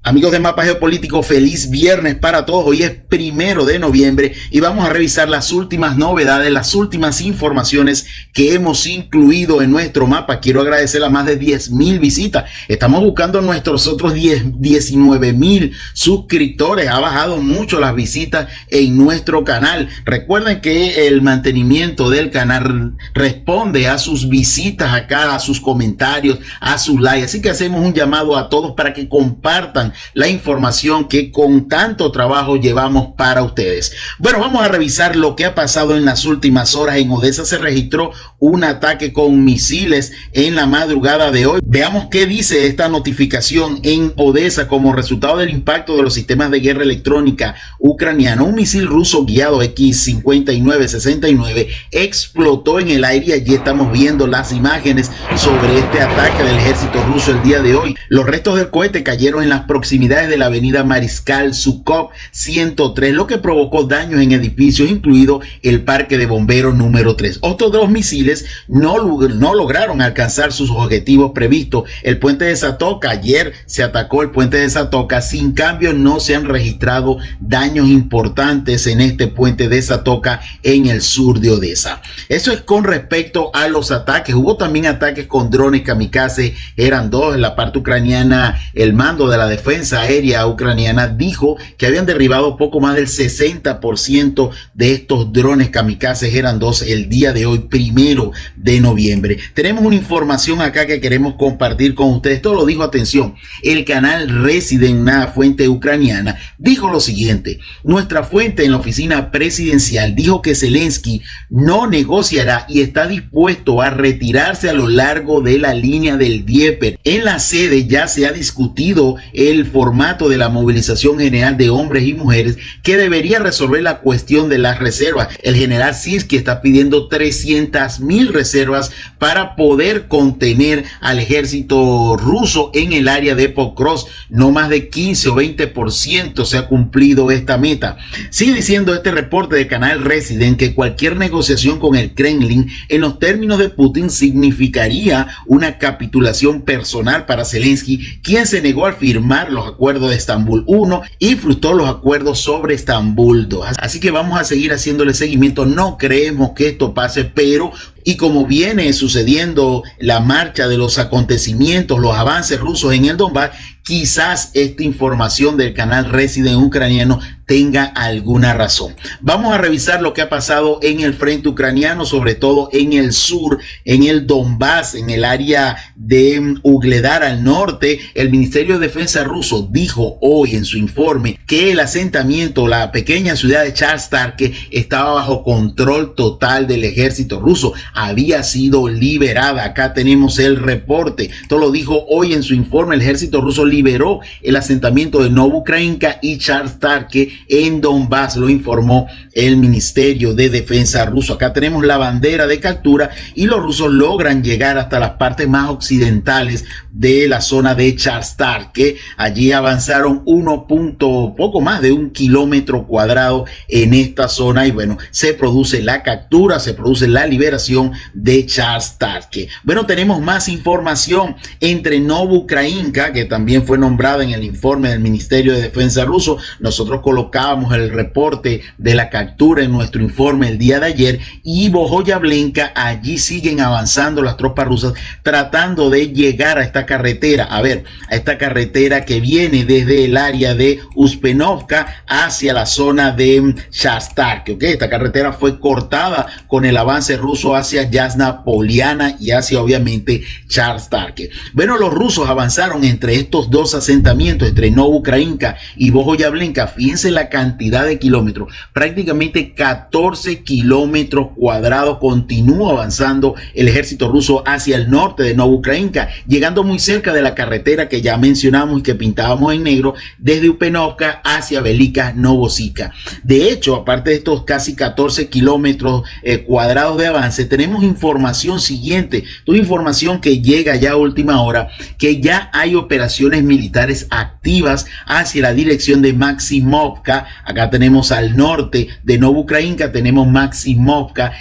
Amigos de Mapa Geopolítico, feliz viernes para todos. Hoy es 1 de noviembre y vamos a revisar las últimas novedades, las últimas informaciones que hemos incluido en nuestro mapa. Quiero agradecer a más de 10,000 visitas. Estamos buscando nuestros otros 19,000 suscriptores. Ha bajado mucho las visitas en nuestro canal. Recuerden que el mantenimiento del canal responde a sus visitas acá, a sus comentarios, a sus likes. Así que hacemos un llamado a todos para que compartan la información que con tanto trabajo llevamos para ustedes. Bueno, vamos a revisar lo que ha pasado en las últimas horas. En Odessa se registró un ataque con misiles en la madrugada de hoy. Veamos qué dice esta notificación. En Odessa, como resultado del impacto de los sistemas de guerra electrónica ucraniano, un misil ruso guiado X-5969 explotó en el aire. Allí estamos viendo las imágenes sobre este ataque del ejército ruso el día de hoy. Los restos del cohete cayeron en las proximidades de la avenida Mariscal Zhukov 103, lo que provocó daños en edificios, incluido el parque de bomberos número 3. Otros dos misiles no lograron alcanzar sus objetivos previstos. El puente de Zatoka, ayer se atacó el puente de Zatoka. Sin cambio, no se han registrado daños importantes en este puente de Zatoka en el sur de Odessa. Eso es con respecto a los ataques. Hubo también ataques con drones kamikaze. Eran dos. En la parte ucraniana, el mando de la defensa aérea ucraniana dijo que habían derribado poco más del 60% de estos drones kamikazes. Eran dos el día de hoy, 1 de noviembre. Tenemos una información acá que queremos compartir con ustedes. Esto lo dijo, atención, el canal Resident, una fuente ucraniana, dijo lo siguiente: nuestra fuente en la oficina presidencial dijo que Zelensky no negociará y está dispuesto a retirarse a lo largo de la línea del Dnieper. En la sede ya se ha discutido el formato de la movilización general de hombres y mujeres que debería resolver la cuestión de las reservas. El general Sirski está pidiendo 300,000 reservas para poder contener al ejército ruso en el área de Pokrovsk. No más de 15 o 20% se ha cumplido esta meta. Sigue diciendo este reporte del canal Resident que cualquier negociación con el Kremlin en los términos de Putin significaría una capitulación personal para Zelensky, quien se negó a firmar los acuerdos de Estambul 1 y frustró los acuerdos sobre Estambul 2. Así que vamos a seguir haciéndole seguimiento. No creemos que esto pase, pero y como viene sucediendo la marcha de los acontecimientos, los avances rusos en el Donbass, quizás esta información del canal Resident ucraniano tenga alguna razón. Vamos a revisar lo que ha pasado en el frente ucraniano, sobre todo en el sur, en el Donbass, en el área de Ugledar al norte. El Ministerio de Defensa ruso dijo hoy en su informe que el asentamiento, la pequeña ciudad de Chasiv, estaba bajo control total del ejército ruso. Había sido liberada. Acá tenemos el reporte. Esto lo dijo hoy en su informe. El ejército ruso liberó el asentamiento de Novukrainka y Chasiv en Donbass, lo informó el Ministerio de Defensa ruso. Acá tenemos la bandera de captura y los rusos logran llegar hasta las partes más occidentales de la zona de Chasiv, que allí avanzaron poco más de 1 kilómetro cuadrado en esta zona, y bueno, se produce la captura, se produce la liberación de Chasiv. Bueno, tenemos más información entre Novukrainka, que también fue nombrada en el informe del Ministerio de Defensa ruso. Nosotros colocábamos el reporte de la captura en nuestro informe el día de ayer, y Bohoyablenka. Allí siguen avanzando las tropas rusas tratando de llegar a esta carretera, a esta carretera que viene desde el área de Uspenovka hacia la zona de Chasiv. Esta carretera fue cortada con el avance ruso hacia Yasna Poliana y hacia, obviamente, Chasiv. Bueno, los rusos avanzaron entre estos dos asentamientos, entre Novukrainka y Bohoyablenka. Fíjense la cantidad de kilómetros, prácticamente 14 kilómetros cuadrados. Continúa avanzando el ejército ruso hacia el norte de Novukrainka, llegando muy cerca de la carretera que ya mencionamos y que pintábamos en negro, desde Upenovka hacia Velika Novosika. De hecho, aparte de estos casi 14 kilómetros cuadrados de avance, tenemos tenemos información siguiente, toda información que llega ya a última hora, que ya hay operaciones militares activas hacia la dirección de Maximovka. Acá tenemos al norte de Novukrainka, tenemos Maximovka.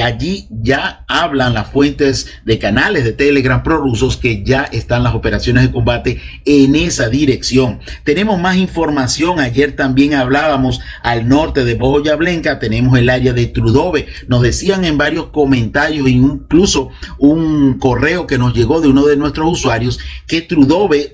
Allí ya hablan las fuentes de canales de Telegram prorrusos que ya están las operaciones de combate en esa dirección. Tenemos más información. Ayer también hablábamos al norte de Bogoyablenka, tenemos el área de Trudove. Nos decían en varios comentarios, incluso un correo que nos llegó de uno de nuestros usuarios, que Trudove,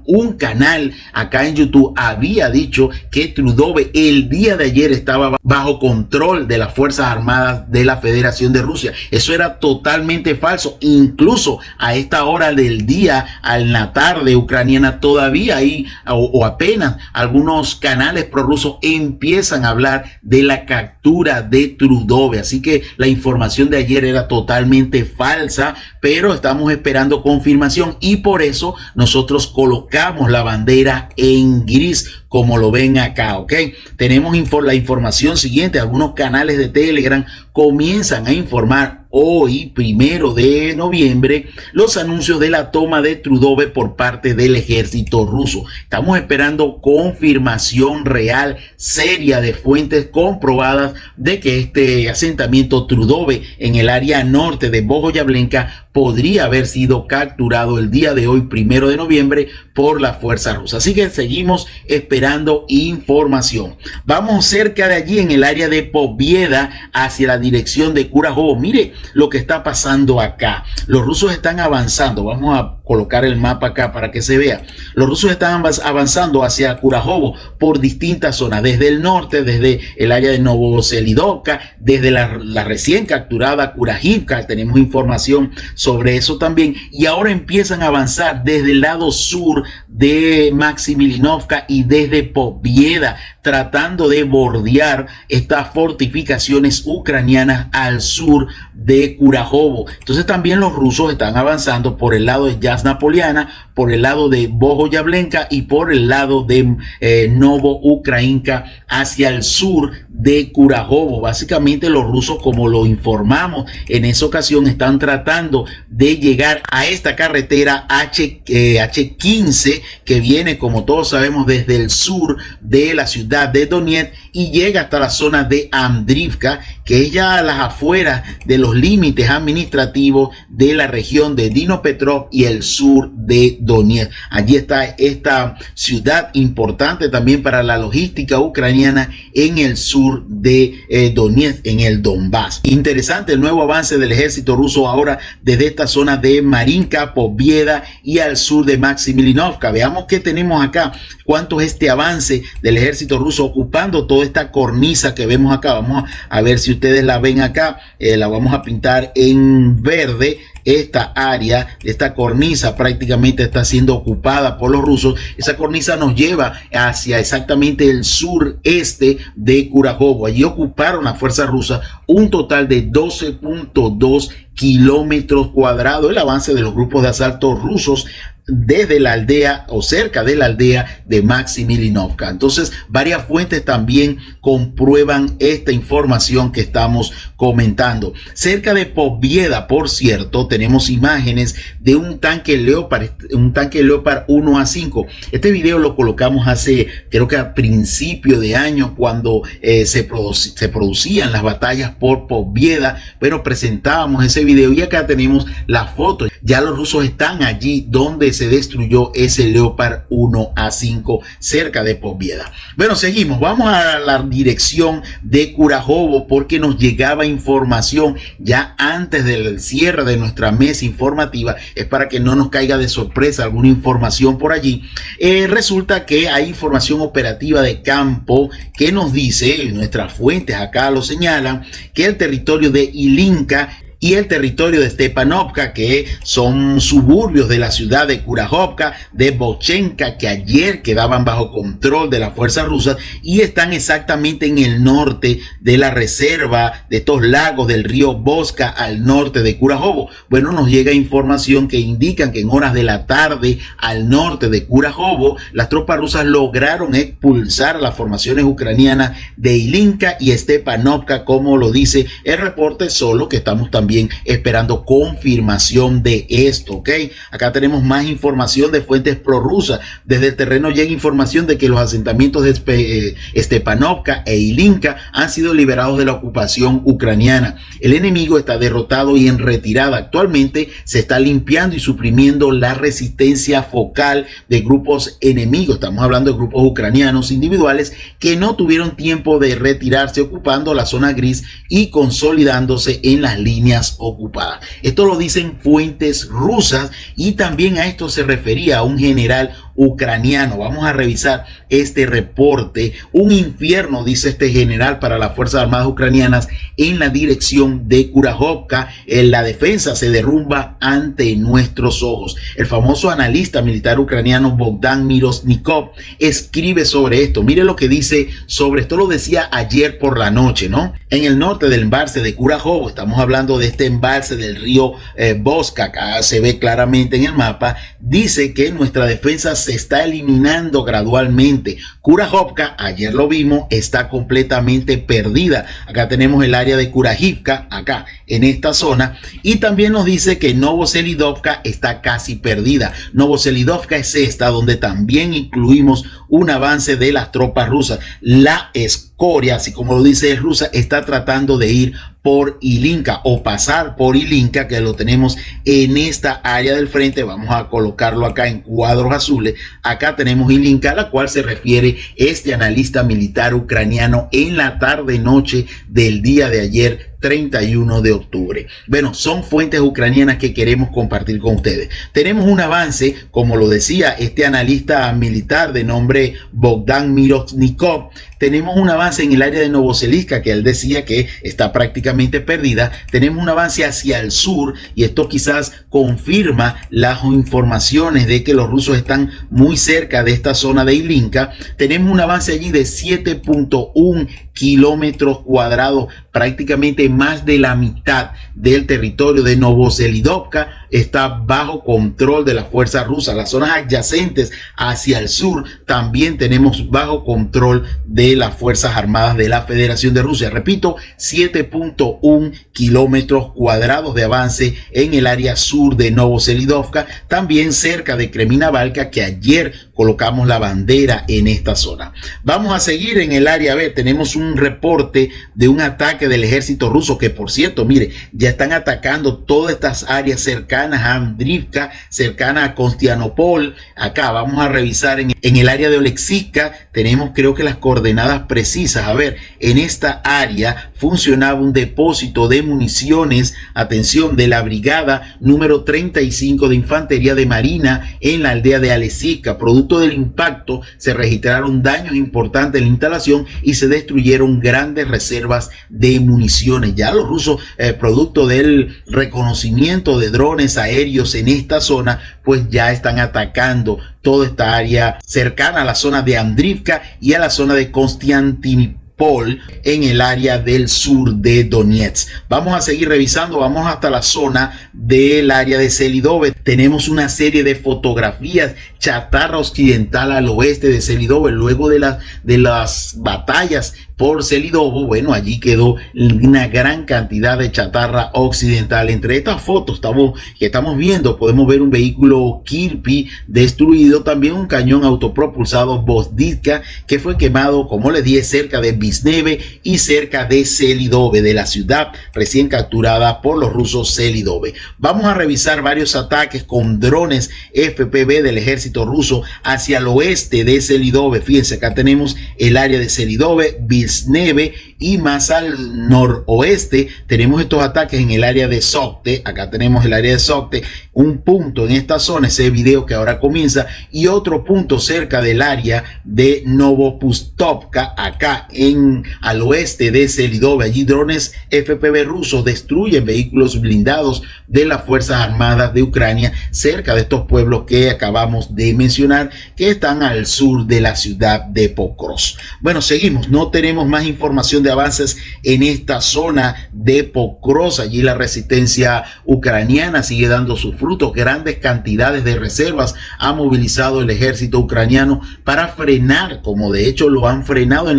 un canal acá en YouTube había dicho que Trudove el día de ayer estaba bajo control de las Fuerzas Armadas de la Federación de Rusia. Eso era totalmente falso. Incluso a esta hora del día, en la tarde ucraniana, todavía hay o apenas algunos canales prorrusos empiezan a hablar de la captura de Trudove. Así que la información de ayer era totalmente falsa, pero estamos esperando confirmación y por eso nosotros colocamos la bandera en gris, como lo ven acá, ¿ok? Tenemos la información siguiente. Algunos canales de Telegram comienzan a informar hoy, 1 de noviembre, los anuncios de la toma de Trudove por parte del ejército ruso. Estamos esperando confirmación real, seria, de fuentes comprobadas de que este asentamiento Trudove en el área norte de Bogoyablenka podría haber sido capturado el día de hoy, 1 de noviembre, por la fuerza rusa. Así que seguimos esperando información. Vamos cerca de allí, en el área de Pobieda, hacia la dirección de Kurajovo. Mire lo que está pasando acá. Los rusos están avanzando. Vamos a colocar el mapa acá para que se vea. Los rusos están avanzando hacia Kurajovo por distintas zonas, desde el norte, desde el área de Novoselidovka, desde la recién capturada Kurajivka. Tenemos información sobre eso también, y ahora empiezan a avanzar desde el lado sur de Maximilinovka y desde Pobieda, tratando de bordear estas fortificaciones ucranianas al sur de Kurajovo. Entonces también los rusos están avanzando por el lado de Yasna-Poliana, por el lado de Bogoyablenka y por el lado de Novoukrayinka hacia el sur de Kurajovo. Básicamente los rusos, como lo informamos en esa ocasión, están tratando de llegar a esta carretera H15 que viene, como todos sabemos, desde el sur de la ciudad de Donetsk y llega hasta la zona de Andrivka, que es ya a las afueras de los límites administrativos de la región de Dnipropetrovsk y el sur de Donetsk. Allí está esta ciudad importante también para la logística ucraniana en el sur de Donetsk, en el Donbass. Interesante el nuevo avance del ejército ruso ahora desde esta zona de Marinka, Pobieda y al sur de Maximilinovka. Veamos qué tenemos acá, cuánto es este avance del ejército ruso ocupando toda esta cornisa que vemos acá. Vamos a ver si ustedes la ven acá. La vamos a pintar en verde. Esta área, esta cornisa prácticamente está siendo ocupada por los rusos. Esa cornisa nos lleva hacia exactamente el sureste de Kurajovo. Allí ocuparon las fuerzas rusas un total de 12.2 kilómetros cuadrados. El avance de los grupos de asalto rusos desde la aldea o cerca de la aldea de Maximilinovka. Entonces, varias fuentes también comprueban esta información que estamos comentando. Cerca de Pobieda, por cierto, tenemos imágenes de un tanque Leopard 1A5. Este video lo colocamos hace, creo que a principio de año, cuando se producían las batallas por Pobieda, pero presentábamos ese video y acá tenemos la foto. Ya los rusos están allí donde se destruyó ese Leopard 1A5 cerca de Pobieda. Bueno, seguimos. Vamos a la dirección de Kurajovo porque nos llegaba información ya antes del cierre de nuestra mesa informativa. Es para que no nos caiga de sorpresa alguna información por allí. Resulta que hay información operativa de campo que nos dice, nuestras fuentes acá lo señalan, que el territorio de Ilinka y el territorio de Stepanovka, que son suburbios de la ciudad de Kurajovka, de Bochenka, que ayer quedaban bajo control de las fuerzas rusas y están exactamente en el norte de la reserva de estos lagos del río Voska, al norte de Kurajovo. Bueno, nos llega información que indican que en horas de la tarde al norte de Kurajovo las tropas rusas lograron expulsar a las formaciones ucranianas de Ilinka y Stepanovka, como lo dice el reporte, solo que estamos también esperando confirmación de esto, ¿ok? Acá tenemos más información de fuentes prorrusas. Desde el terreno llega información de que los asentamientos de Stepanovka e Ilinka han sido liberados de la ocupación ucraniana. El enemigo está derrotado y en retirada. Actualmente se está limpiando y suprimiendo la resistencia focal de grupos enemigos. Estamos hablando de grupos ucranianos individuales que no tuvieron tiempo de retirarse, ocupando la zona gris y consolidándose en las líneas ocupadas. Esto lo dicen fuentes rusas y también a esto se refería a un general ucraniano. Vamos a revisar este reporte. Un infierno, dice este general, para las Fuerzas Armadas ucranianas en la dirección de Kurajovka. La defensa se derrumba ante nuestros ojos. El famoso analista militar ucraniano Bogdan Mirosnikov escribe sobre esto. Mire lo que dice sobre esto. Lo decía ayer por la noche, ¿no? En el norte del embalse de Kurajovo, estamos hablando de este embalse del río Voska, acá se ve claramente en el mapa, dice que nuestra defensa se está eliminando gradualmente. Kurajovka, ayer lo vimos, está completamente perdida. Acá tenemos el área de Kurajivka, acá en esta zona, y también nos dice que Novoselidovka está casi perdida. Novoselidovka es esta donde también incluimos un avance de las tropas rusas. La escoria, así como lo dice rusa, está tratando de ir por Ilinka o pasar por Ilinka, que lo tenemos en esta área del frente. Vamos a colocarlo acá en cuadros azules. Acá tenemos Ilinka, a la cual se refiere este analista militar ucraniano en la tarde noche del día de ayer, 31 de octubre. Bueno, son fuentes ucranianas que queremos compartir con ustedes. Tenemos un avance, como lo decía este analista militar de nombre Bogdan Mirosnikov. Tenemos un avance en el área de Novoselivka, que él decía que está prácticamente perdida. Tenemos un avance hacia el sur y esto quizás confirma las informaciones de que los rusos están muy cerca de esta zona de Ilinka. Tenemos un avance allí de 7.1 kilómetros cuadrados, prácticamente más de la mitad del territorio de Novoselidovka está bajo control de las fuerzas rusas. Las zonas adyacentes hacia el sur también tenemos bajo control de las Fuerzas Armadas de la Federación de Rusia. Repito, 7.1 kilómetros cuadrados de avance en el área sur de Novoselidovka, también cerca de Kreminavalka, que ayer colocamos la bandera en esta zona. Vamos a seguir en el área B. Tenemos un reporte de un ataque del ejército ruso que, por cierto, mire, ya están atacando todas estas áreas cercanas a Andrivka, cercanas a Konstianopol. Acá vamos a revisar en el área de Oleksivka. Tenemos, creo que las coordenadas precisas. A ver, en esta área funcionaba un depósito de municiones, atención, de la brigada número 35 de infantería de marina en la aldea de Alesivka. Producto del impacto se registraron daños importantes en la instalación y se destruyeron grandes reservas de municiones. Ya los rusos, producto del reconocimiento de drones aéreos en esta zona, pues ya están atacando toda esta área cercana a la zona de Andrivka y a la zona de Konstantinopol en el área del sur de Donetsk. Vamos a seguir revisando, vamos hasta la zona del área de Selidove. Tenemos una serie de fotografías, chatarra occidental al oeste de Selidove, luego de las batallas por Selidovo. Bueno, allí quedó una gran cantidad de chatarra occidental. Entre estas fotos que estamos viendo, podemos ver un vehículo Kirpi destruido, también un cañón autopropulsado Vozdivka que fue quemado, como les dije, cerca de Visneve y cerca de Selidove, de la ciudad recién capturada por los rusos Selidove. Vamos a revisar varios ataques con drones FPV del ejército ruso hacia el oeste de Selidove. Fíjense, acá tenemos el área de Selidove, Visneve y más al noroeste tenemos estos ataques en el área de Sokte. Acá tenemos el área de Sokte, un punto en esta zona, ese video que ahora comienza, y otro punto cerca del área de Novopustovka, acá al oeste de Selidov. Allí drones FPV rusos destruyen vehículos blindados de las Fuerzas Armadas de Ucrania cerca de estos pueblos que acabamos de mencionar, que están al sur de la ciudad de Pokrovsk. Bueno, seguimos, no tenemos más información de avances en esta zona de Pokrovsk. Allí la resistencia ucraniana sigue dando sus frutos. Grandes cantidades de reservas ha movilizado el ejército ucraniano para frenar, como de hecho lo han frenado en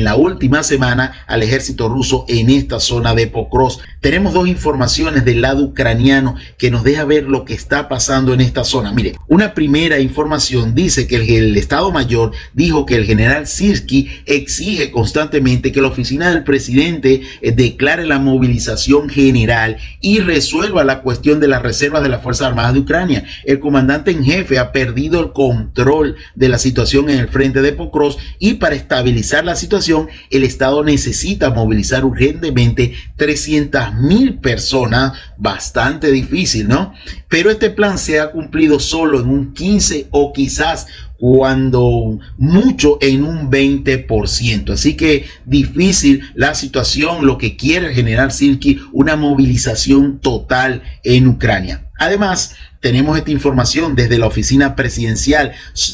la última semana, al ejército ruso en esta zona de Pokrovsk. Tenemos dos informaciones del lado ucraniano que nos deja ver lo que está pasando en esta zona. Mire, una primera información dice que el Estado Mayor dijo que el general Sirski exige constantemente que la oficina del presidente declare la movilización general y resuelva la cuestión de las reservas de las Fuerzas Armadas de Ucrania. El comandante en jefe ha perdido el control de la situación en el frente de Pokrovsk, y para estabilizar la situación el Estado necesita movilizar urgentemente 300.000 personas. Bastante difícil, ¿no? Pero este plan se ha cumplido solo en un 15 o quizás cuando mucho en un 20%. Así que difícil la situación, lo que quiere el general Sirski, una movilización total en Ucrania. Además, tenemos esta información desde la oficina presidencial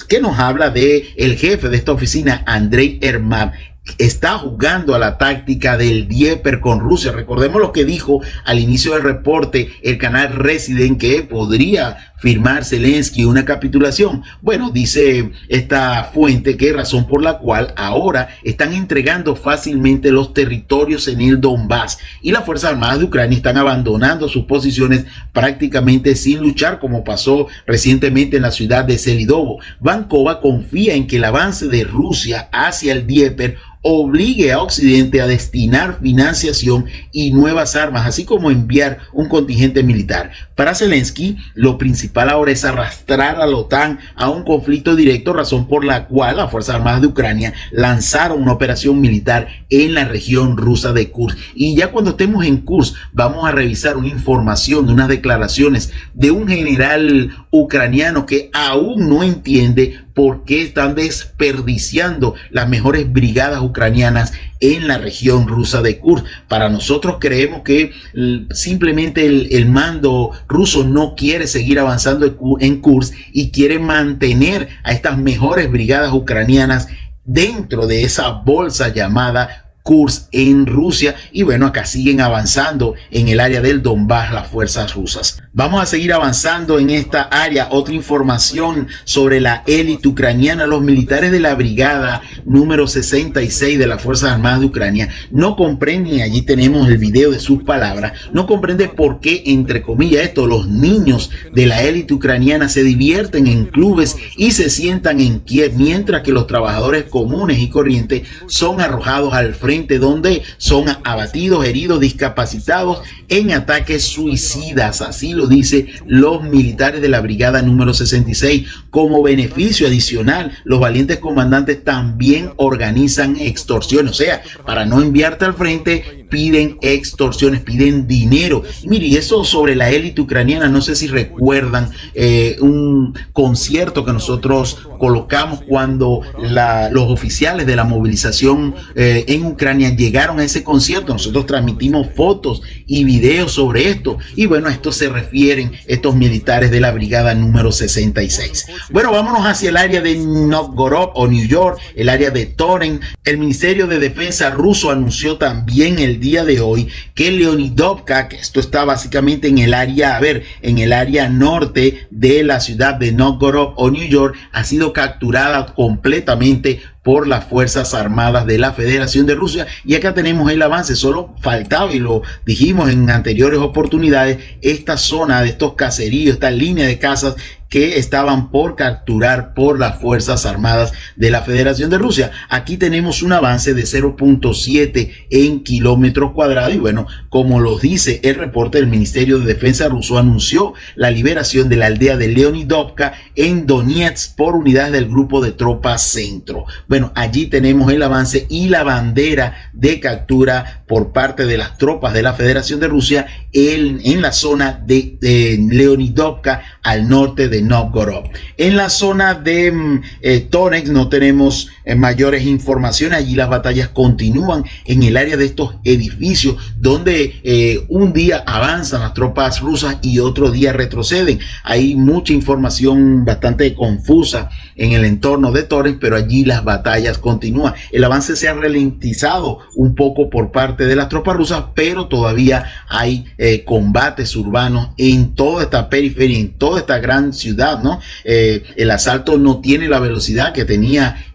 que nos habla de el jefe de esta oficina, Andrei Yermak. Está jugando a la táctica del Dnieper con Rusia. Recordemos lo que dijo al inicio del reporte el canal Resident, que podría firmar Zelensky una capitulación. Bueno, dice esta fuente que es razón por la cual ahora están entregando fácilmente los territorios en el Donbass, y las Fuerzas Armadas de Ucrania están abandonando sus posiciones prácticamente sin luchar, como pasó recientemente en la ciudad de Selidovo. Vankova confía en que el avance de Rusia hacia el Dnieper obligue a Occidente a destinar financiación y nuevas armas, así como enviar un contingente militar. Para Zelensky, lo principal ahora es arrastrar a la OTAN a un conflicto directo, razón por la cual las Fuerzas Armadas de Ucrania lanzaron una operación militar en la región rusa de Kursk. Y ya cuando estemos en Kursk, vamos a revisar una información de unas declaraciones de un general ucraniano que aún no entiende por qué están desperdiciando las mejores brigadas ucranianas en la región rusa de Kursk. Para nosotros creemos que simplemente el mando ruso no quiere seguir avanzando en Kursk y quiere mantener a estas mejores brigadas ucranianas dentro de esa bolsa llamada Kursk en Rusia. Y bueno, acá siguen avanzando en el área del Donbass las fuerzas rusas. Vamos a seguir avanzando en esta área. Otra información sobre la élite ucraniana. Los militares de la brigada número 66 de las Fuerzas Armadas de Ucrania no comprenden, allí tenemos el video de sus palabras, no comprenden por qué, entre comillas, los niños de la élite ucraniana se divierten en clubes y se sientan en Kiev, mientras que los trabajadores comunes y corrientes son arrojados al frente, donde son abatidos, heridos, discapacitados en ataques suicidas. Así lo dice los militares de la brigada número 66. Como beneficio adicional, los valientes comandantes también organizan extorsiones, o sea, para no enviarte al frente piden extorsiones, piden dinero. Mire, y eso sobre la élite ucraniana, no sé si recuerdan un concierto que nosotros colocamos cuando los oficiales de la movilización en Ucrania llegaron a ese concierto. Nosotros transmitimos fotos y videos sobre esto, y bueno, a esto se refieren estos militares de la brigada número 66. Bueno, vámonos hacia el área de Novgorod o New York, el área de Torrent. El Ministerio de Defensa ruso anunció también el día de hoy que Leonidovka, que esto está básicamente en el área, en el área norte de la ciudad de Novgorod o New York, ha sido capturada completamente por las Fuerzas Armadas de la Federación de Rusia. Y acá tenemos el avance. Solo faltaba, y lo dijimos en anteriores oportunidades, esta zona de estos caseríos, esta línea de casas que estaban por capturar por las Fuerzas Armadas de la Federación de Rusia. Aquí tenemos un avance de 0.7 en kilómetros cuadrados y bueno, como lo dice el reporte del Ministerio de Defensa ruso, anunció la liberación de la aldea de Leonidovka en Donetsk por unidades del grupo de tropas centro. Bueno, allí tenemos el avance y la bandera de captura por parte de las tropas de la Federación de Rusia en la zona de Leonidovka al norte de Novgorod. En la zona de Donetsk no tenemos mayores informaciones. Allí las batallas continúan en el área de estos edificios donde un día avanzan las tropas rusas y otro día retroceden. Hay mucha información bastante confusa en el entorno de Donetsk, pero allí las batallas continúan. El avance se ha ralentizado un poco por parte de las tropas rusas, pero todavía hay combates urbanos en toda esta periferia, en toda esta gran ciudad, ¿no? El asalto no tiene la velocidad que tenía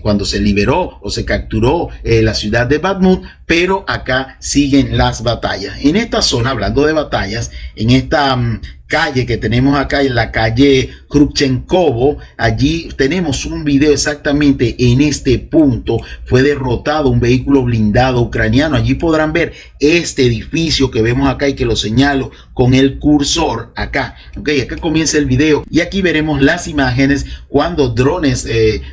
cuando se liberó o se capturó la ciudad de Bakhmut, pero acá siguen las batallas. En esta zona, hablando de batallas, en esta calle que tenemos acá, en la calle Krupchenkovo, allí tenemos un video exactamente en este punto. Fue derrotado un vehículo blindado ucraniano. Allí podrán ver este edificio que vemos acá y que lo señalo con el cursor acá. Ok, acá comienza el video y aquí veremos las imágenes cuando drones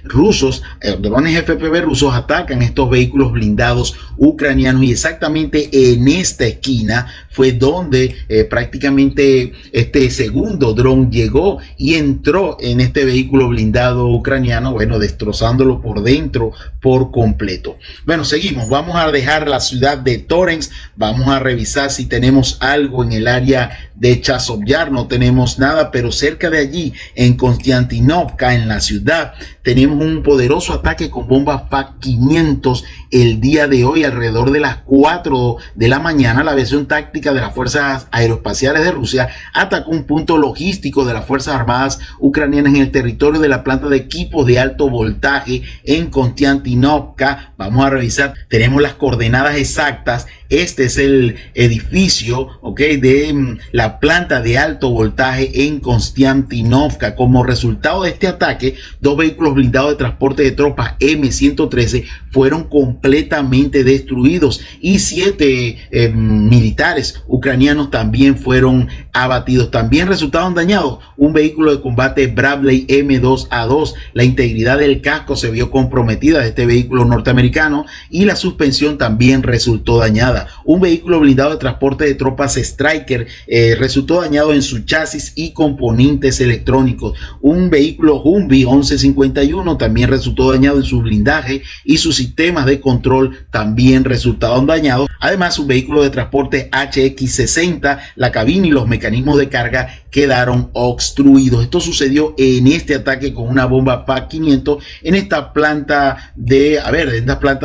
rusos, drones FPV rusos atacan estos vehículos blindados ucranianos, y exactamente en esta esquina fue donde prácticamente este segundo dron llegó y entró en este vehículo blindado ucraniano, bueno, destrozándolo por dentro por completo. Bueno, seguimos, vamos a dejar la ciudad de Torens, vamos a revisar si tenemos algo en el área de Chasiv-Yar. No tenemos nada, pero cerca de allí, en Konstantinovka, en la ciudad, tenemos un poderoso ataque con bombas FAK-500 el día de hoy, alrededor de las 4 de la mañana. La versión táctica de las Fuerzas Aeroespaciales de Rusia atacó un punto logístico de las Fuerzas Armadas ucranianas en el territorio de la planta de equipos de alto voltaje en Konstantinovka. Vamos a revisar, tenemos las coordenadas exactas. Este es el edificio, ok, de la planta de alto voltaje en Konstantinovka. Como resultado de este ataque, 2 vehículos blindados de transporte de tropas M113 fueron completamente destruidos y 7 militares ucranianos también fueron abatidos. También resultaron dañados un vehículo de combate Bradley M2A2. La integridad del casco se vio comprometida de este vehículo norteamericano y la suspensión también resultó dañada. Un vehículo blindado de transporte de tropas Stryker resultó dañado en su chasis y componentes electrónicos. Un vehículo Humvee 1151 también resultó dañado en su blindaje y sus sistemas de control también resultaron dañados. Además, un vehículo de transporte HX60, la cabina y los mecanismos de carga quedaron obstruidos. Esto sucedió en este ataque con una bomba FAK-500 en esta planta de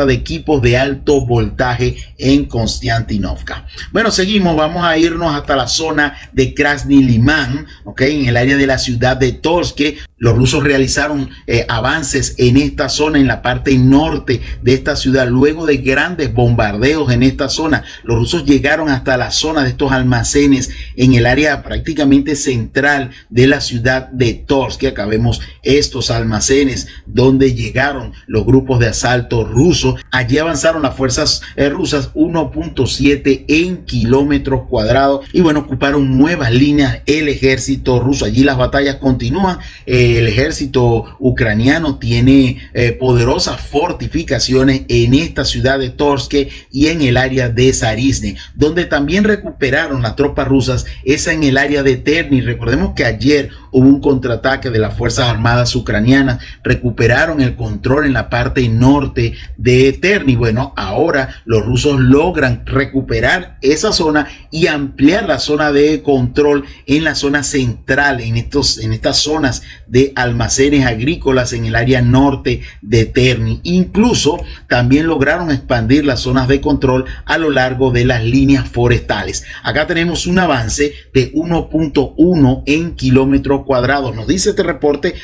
equipos de alto voltaje en Konstantinovka. Bueno, seguimos, vamos a irnos hasta la zona de Krasny Liman, ok, en el área de la ciudad de Torsk. Los rusos realizaron avances en esta zona, en la parte norte de esta ciudad, luego de grandes bombardeos en esta zona. Los rusos llegaron hasta la zona de estos almacenes en el área prácticamente central de la ciudad de Torsk. Acá vemos estos almacenes donde llegaron los grupos de asalto rusos. Allí avanzaron las fuerzas rusas 1.7 en kilómetros cuadrados y bueno, ocuparon nuevas líneas el ejército ruso. Allí las batallas continúan. El ejército ucraniano tiene poderosas fortificaciones en esta ciudad de Torsk y en el área de Zarizhne, donde también recuperaron las tropas rusas esa en el área de Terni. Recordemos que ayer hubo un contraataque de las Fuerzas Armadas ucranianas, recuperaron el control en la parte norte de Terni. Bueno, ahora los rusos logran recuperar esa zona y ampliar la zona de control en la zona central, en estas zonas de almacenes agrícolas en el área norte de Terni. Incluso también lograron expandir las zonas de control a lo largo de las líneas forestales. Acá tenemos un avance de 1.1 en kilómetros cuadrados. Nos dice este reporte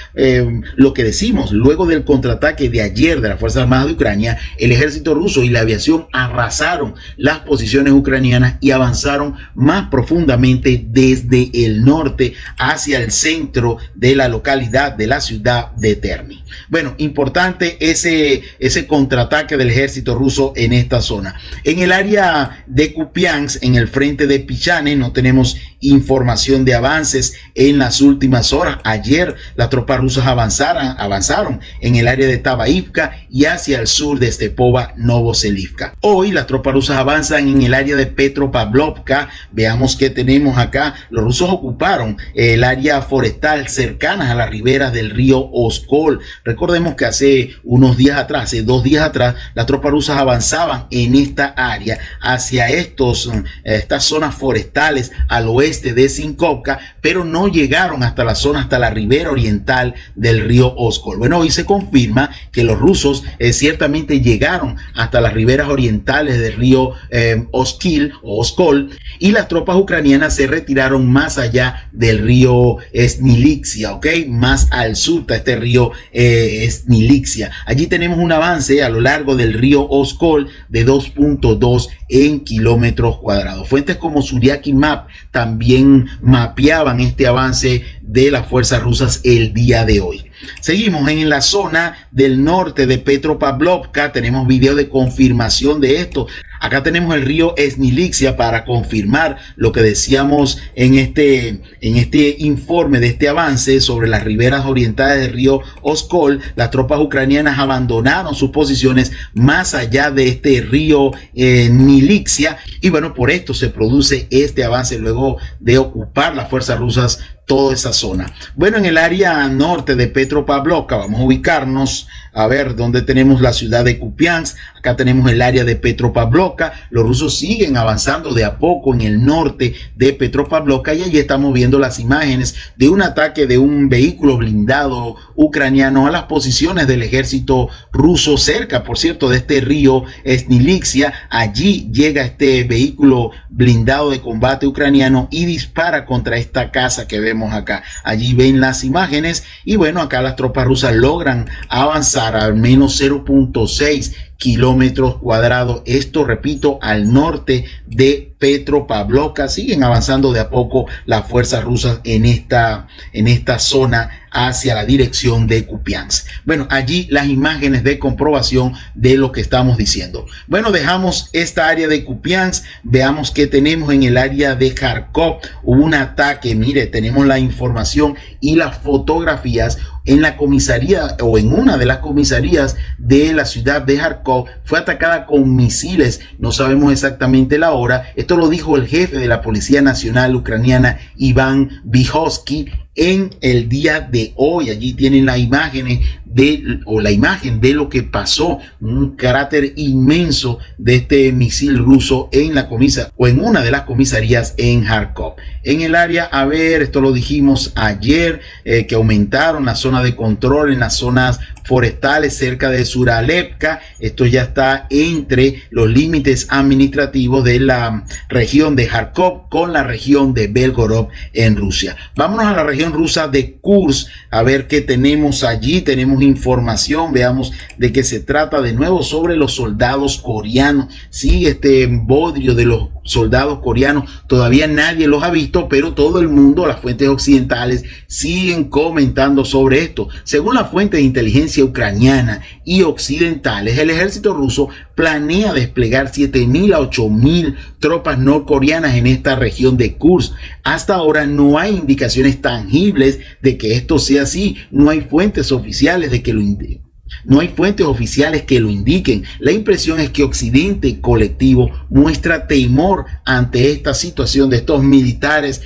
lo que decimos: luego del contraataque de ayer de las Fuerzas Armadas de Ucrania, el ejército ruso y la aviación arrasaron las posiciones ucranianas y avanzaron más profundamente desde el norte hacia el centro de la localidad de la ciudad de Terni. Bueno, importante ese contraataque del ejército ruso en esta zona. En el área de Kupiansk, en el frente de Pichane, no tenemos información de avances en las últimas horas. Ayer las tropas rusas avanzaron en el área de Tabaivka y hacia el sur de Stepova Novoselivka. Hoy las tropas rusas avanzan en el área de Petropavlovka. Veamos qué tenemos acá. Los rusos ocuparon el área forestal cercanas a las riberas del río Oskol. Recordemos que hace unos días atrás, hace 2 días atrás, las tropas rusas avanzaban en esta área hacia estas zonas forestales al oeste de Sinkovka, pero no llegaron hasta la zona, hasta la ribera oriental del río Oskol. Bueno, hoy se confirma que los rusos ciertamente llegaron hasta las riberas orientales del río Oskol, y las tropas ucranianas se retiraron más allá del río Snilitsia, ¿ok? Más al sur de este río Snilitsia. Allí tenemos un avance a lo largo del río Oskol de 2.2 en kilómetros cuadrados. Fuentes como Suriaki Map también mapeaban este avance de las fuerzas rusas el día de hoy. Seguimos en la zona del norte de Petropavlovka. Tenemos video de confirmación de esto. Acá tenemos el río Snilitsia para confirmar lo que decíamos en este informe de este avance sobre las riberas orientales del río Oskol. Las tropas ucranianas abandonaron sus posiciones más allá de este río Snilitsia, y bueno, por esto se produce este avance luego de ocupar las fuerzas rusas toda esa zona. Bueno, en el área norte de Petropavlovka vamos a ubicarnos a ver dónde tenemos la ciudad de Kupiansk. Acá tenemos el área de Petropavlovka. Los rusos siguen avanzando de a poco en el norte de Petropavlovka, y allí estamos viendo las imágenes de un ataque de un vehículo blindado ucraniano a las posiciones del ejército ruso cerca, por cierto, de este río Snilitsia. Allí llega este vehículo blindado de combate ucraniano y dispara contra esta casa que vemos acá. Allí ven las imágenes, y bueno, acá las tropas rusas logran avanzar al menos 0.6 kilómetros cuadrados. Esto, repito, al norte de Petropavlovka. Siguen avanzando de a poco las fuerzas rusas en esta zona hacia la dirección de Kupiansk. Bueno, allí las imágenes de comprobación de lo que estamos diciendo. Bueno, dejamos esta área de Kupiansk. Veamos qué tenemos en el área de Kharkov. Hubo un ataque, mire, tenemos la información y las fotografías en la comisaría, o en una de las comisarías de la ciudad de Kharkov. Fue atacada con misiles, no sabemos exactamente la hora. Esto lo dijo el jefe de la Policía Nacional Ucraniana, Iván Vyhovsky, en el día de hoy. Allí tienen las imágenes la imagen de lo que pasó, un cráter inmenso de este misil ruso en la en una de las comisarías en Kharkov. En el área, a ver, esto lo dijimos ayer, que aumentaron la zona de control en las zonas forestales cerca de Suralepka. Esto ya está entre los límites administrativos de la región de Kharkov con la región de Belgorod en Rusia. Vámonos a la región rusa de Kursk a ver qué tenemos allí. Tenemos información, veamos de qué se trata de nuevo sobre los soldados coreanos. Sí, este bodrio de los soldados coreanos todavía nadie los ha visto, pero todo el mundo, las fuentes occidentales siguen comentando sobre esto. Según las fuentes de inteligencia ucraniana y occidentales, el ejército ruso planea desplegar 7.000 a 8.000 tropas norcoreanas en esta región de Kursk. Hasta ahora no hay indicaciones tangibles de que esto sea así. No hay fuentes oficiales que lo indiquen. La impresión es que Occidente colectivo muestra temor ante esta situación de estos militares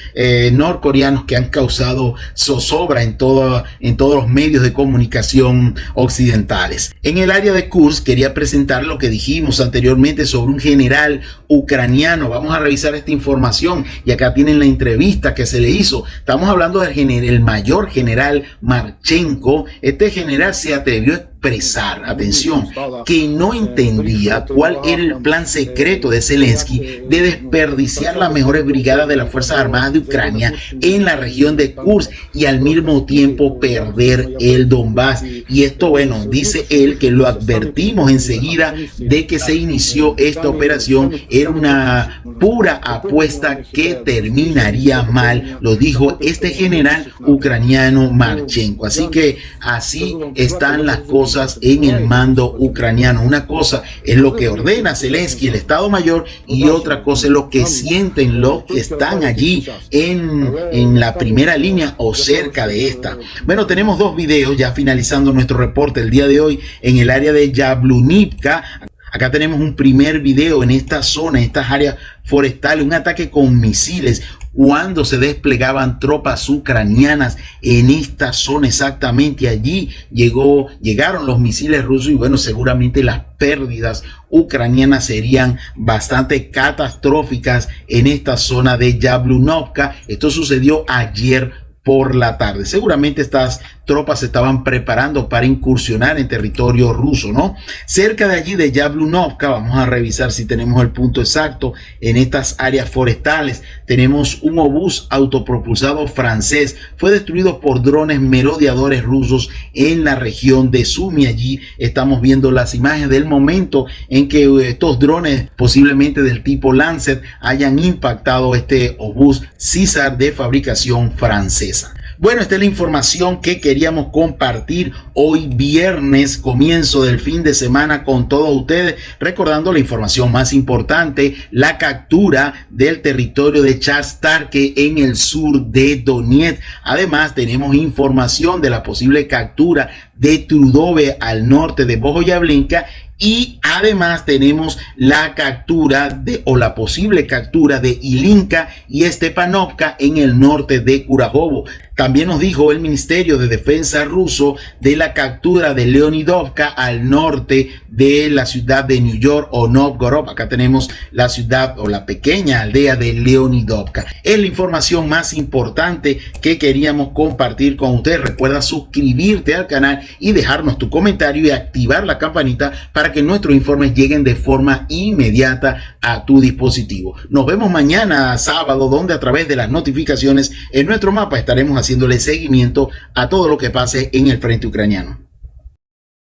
norcoreanos que han causado zozobra en todos los medios de comunicación occidentales. En el área de Kursk quería presentar lo que dijimos anteriormente sobre un general ucraniano. Vamos a revisar esta información y acá tienen la entrevista que se le hizo. Estamos hablando del mayor general Marchenko. Este general se atrevió a expresar, atención, que no entendía cuál era el plan secreto de Zelensky de desperdiciar las mejores brigadas de las Fuerzas Armadas de Ucrania en la región de Kursk y al mismo tiempo perder el Donbass. Y esto, bueno, dice él que lo advertimos enseguida de que se inició esta operación, era una pura apuesta que terminaría mal, lo dijo este general ucraniano Marchenko. Así que así están las cosas en el mando ucraniano. Una cosa es lo que ordena Zelensky, el Estado Mayor, y otra cosa es lo que sienten los que están allí en la primera línea o cerca de esta. Bueno, tenemos dos videos ya finalizando nuestro reporte el día de hoy en el área de Yablunivka. Acá tenemos un primer video en esta zona, en estas áreas forestales, un ataque con misiles cuando se desplegaban tropas ucranianas en esta zona exactamente. Allí llegaron los misiles rusos y bueno, seguramente las pérdidas ucranianas serían bastante catastróficas en esta zona de Yablunovka. Esto sucedió ayer por la tarde. Seguramente estas tropas se estaban preparando para incursionar en territorio ruso, ¿no? Cerca de allí de Yablunovka, vamos a revisar si tenemos el punto exacto. En estas áreas forestales tenemos un obús autopropulsado francés. Fue destruido por drones merodeadores rusos en la región de Sumy. Allí estamos viendo las imágenes del momento en que estos drones, posiblemente del tipo Lancet, hayan impactado este obús Caesar de fabricación francesa. Bueno, esta es la información que queríamos compartir hoy viernes, comienzo del fin de semana con todos ustedes, recordando la información más importante, la captura del territorio de Chastarke en el sur de Donetsk. Además, tenemos información de la posible captura de Trudove al norte de Bogoyavlenka. Y además tenemos la captura o la posible captura de Ilinka y Stepanovka en el norte de Kurajovo. También nos dijo el Ministerio de Defensa ruso de la captura de Leonidovka al norte de la ciudad de New York o Novgorod. Acá tenemos la ciudad o la pequeña aldea de Leonidovka. Es la información más importante que queríamos compartir con ustedes. Recuerda suscribirte al canal y dejarnos tu comentario y activar la campanita para que nuestros informes lleguen de forma inmediata a tu dispositivo. Nos vemos mañana sábado, donde a través de las notificaciones en nuestro mapa estaremos haciéndole seguimiento a todo lo que pase en el frente ucraniano.